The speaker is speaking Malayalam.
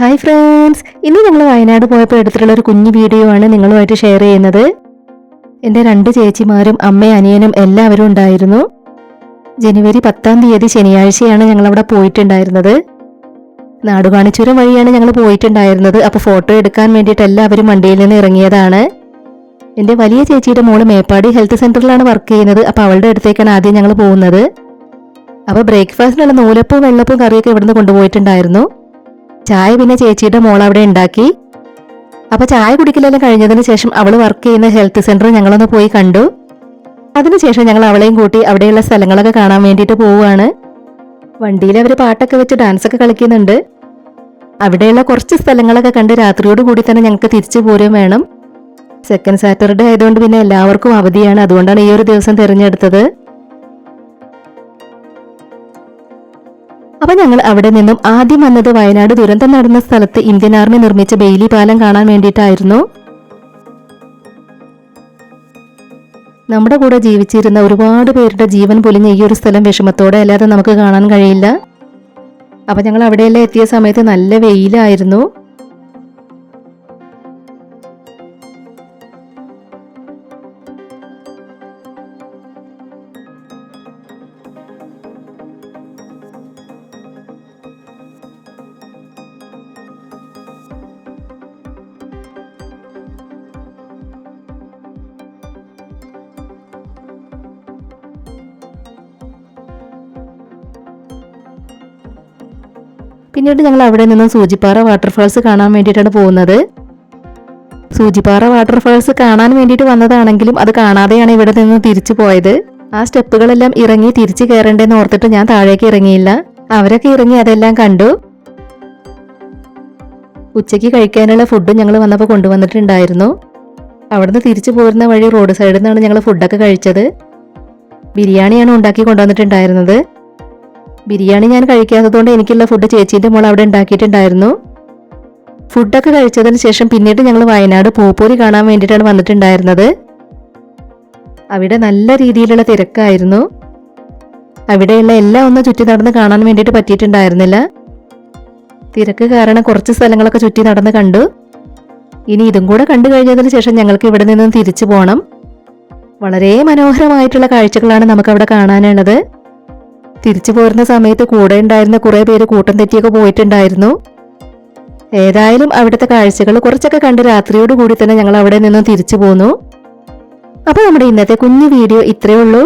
ഹായ് ഫ്രണ്ട്സ്, ഇന്ന് ഞങ്ങൾ വയനാട് പോയപ്പോൾ എടുത്തിട്ടുള്ള ഒരു കുഞ്ഞു വീഡിയോ ആണ് നിങ്ങളുമായിട്ട് ഷെയർ ചെയ്യുന്നത്. എൻ്റെ 2 ചേച്ചിമാരും അമ്മയും അനിയനും എല്ലാവരും ഉണ്ടായിരുന്നു. ജനുവരി 10-ാം തീയതി ശനിയാഴ്ചയാണ് ഞങ്ങൾ അവിടെ പോയിട്ടുണ്ടായിരുന്നത്. നാടുകാണിച്ചുരം വഴിയാണ് ഞങ്ങൾ പോയിട്ടുണ്ടായിരുന്നത്. അപ്പോൾ ഫോട്ടോ എടുക്കാൻ വേണ്ടിയിട്ട് എല്ലാവരും വണ്ടിയിൽ നിന്ന് ഇറങ്ങിയതാണ്. എൻ്റെ വലിയ ചേച്ചിയുടെ മോള് മേപ്പാടി ഹെൽത്ത് സെന്ററിലാണ് വർക്ക് ചെയ്യുന്നത്. അപ്പോൾ അവളുടെ അടുത്തേക്കാണ് ആദ്യം ഞങ്ങൾ പോകുന്നത്. അപ്പോൾ ബ്രേക്ക്ഫാസ്റ്റിനുള്ള നൂലപ്പവും വെള്ളപ്പവും കറിയൊക്കെ ഇവിടുന്ന് കൊണ്ടുപോയിട്ടുണ്ടായിരുന്നു. ചായ പിന്നെ ചേച്ചിയുടെ മോൾ അവിടെ ഉണ്ടാക്കി. അപ്പൊ ചായ കുടിക്കലെല്ലാം കഴിഞ്ഞതിന് ശേഷം അവൾ വർക്ക് ചെയ്യുന്ന ഹെൽത്ത് സെന്റർ ഞങ്ങളൊന്ന് പോയി കണ്ടു. അതിനുശേഷം ഞങ്ങൾ അവളെയും കൂട്ടി അവിടെയുള്ള സ്ഥലങ്ങളൊക്കെ കാണാൻ വേണ്ടിയിട്ട് പോവുകയാണ്. വണ്ടിയിൽ അവർ പാട്ടൊക്കെ വെച്ച് ഡാൻസ് ഒക്കെ കളിക്കുന്നുണ്ട്. അവിടെയുള്ള കുറച്ച് സ്ഥലങ്ങളൊക്കെ കണ്ട് രാത്രിയോട് കൂടി തന്നെ ഞങ്ങൾക്ക് തിരിച്ചു പോരും വേണം. സെക്കൻഡ് സാറ്റർഡേ ആയതുകൊണ്ട് പിന്നെ എല്ലാവർക്കും അവധിയാണ്. അതുകൊണ്ടാണ് ഈ ഒരു ദിവസം തിരഞ്ഞെടുത്തത്. അപ്പൊ ഞങ്ങൾ അവിടെ നിന്നും ആദ്യം വന്നത് വയനാട് ദുരന്തം നടന്ന സ്ഥലത്ത് ഇന്ത്യൻ ആർമി നിർമ്മിച്ച ബെയിലി പാലം കാണാൻ വേണ്ടിയിട്ടായിരുന്നു. നമ്മുടെ കൂടെ ജീവിച്ചിരുന്ന ഒരുപാട് പേരുടെ ജീവൻ പൊലിഞ്ഞ ഈ ഒരു സ്ഥലം വിഷമത്തോടെ അല്ലാതെ നമുക്ക് കാണാൻ കഴിയില്ല. അപ്പൊ ഞങ്ങൾ അവിടെയെല്ലാം എത്തിയ സമയത്ത് നല്ല വെയിലായിരുന്നു. പിന്നീട് ഞങ്ങൾ അവിടെ നിന്നും സൂചിപ്പാറ വാട്ടർഫാൾസ് കാണാൻ വേണ്ടിയിട്ടാണ് പോകുന്നത്. സൂചിപ്പാറ വാട്ടർഫാൾസ് കാണാൻ വേണ്ടിയിട്ട് വന്നതാണെങ്കിലും അത് കാണാതെയാണ് ഇവിടെ നിന്ന് തിരിച്ചു പോയത്. ആ സ്റ്റെപ്പുകളെല്ലാം ഇറങ്ങി തിരിച്ചു കയറേണ്ടെന്ന് ഓർത്തിട്ട് ഞാൻ താഴേക്ക് ഇറങ്ങിയില്ല. അവരൊക്കെ ഇറങ്ങി അതെല്ലാം കണ്ടു. ഉച്ചയ്ക്ക് കഴിക്കാനുള്ള ഫുഡ് ഞങ്ങൾ വന്നപ്പോൾ കൊണ്ടുവന്നിട്ടുണ്ടായിരുന്നു. അവിടുന്ന് തിരിച്ചു പോരുന്ന വഴി റോഡ് സൈഡിൽ നിന്നാണ് ഞങ്ങൾ ഫുഡൊക്കെ കഴിച്ചത്. ബിരിയാണിയാണ് ഉണ്ടാക്കി കൊണ്ടുവന്നിട്ടുണ്ടായിരുന്നത്. ബിരിയാണി ഞാൻ കഴിക്കാത്തതുകൊണ്ട് എനിക്കുള്ള ഫുഡ് ചേച്ചീൻ്റെ മോൾ അവിടെ ഉണ്ടാക്കിയിട്ടുണ്ടായിരുന്നു. ഫുഡൊക്കെ കഴിച്ചതിന് ശേഷം പിന്നീട് ഞങ്ങൾ വയനാട് പൂപ്പോരി കാണാൻ വേണ്ടിയിട്ടാണ് വന്നിട്ടുണ്ടായിരുന്നത്. അവിടെ നല്ല രീതിയിലുള്ള തിരക്കായിരുന്നു. അവിടെയുള്ള എല്ലാം ഒന്ന് ചുറ്റി നടന്ന് കാണാൻ വേണ്ടിയിട്ട് പറ്റിയിട്ടുണ്ടായിരുന്നില്ല. തിരക്ക് കാരണം കുറച്ച് സ്ഥലങ്ങളൊക്കെ ചുറ്റി നടന്ന് കണ്ടു. ഇനി ഇതും കൂടെ കണ്ടു കഴിഞ്ഞതിന് ശേഷം ഞങ്ങൾക്ക് ഇവിടെ നിന്നും തിരിച്ചു പോകണം. വളരെ മനോഹരമായിട്ടുള്ള കാഴ്ചകളാണ് നമുക്കവിടെ കാണാനുള്ളത്. തിരിച്ചു പോരുന്ന സമയത്ത് കൂടെ ഉണ്ടായിരുന്ന കുറെ പേര് കൂട്ടം തെറ്റിയൊക്കെ പോയിട്ടുണ്ടായിരുന്നു. ഏതായാലും അവിടുത്തെ കാഴ്ചകൾ കുറച്ചൊക്കെ കണ്ട് രാത്രിയോട് കൂടി തന്നെ ഞങ്ങൾ അവിടെ നിന്നും തിരിച്ചു പോന്നു. അപ്പോൾ നമ്മുടെ ഇന്നത്തെ കുഞ്ഞു വീഡിയോ ഇത്രയേ ഉള്ളൂ.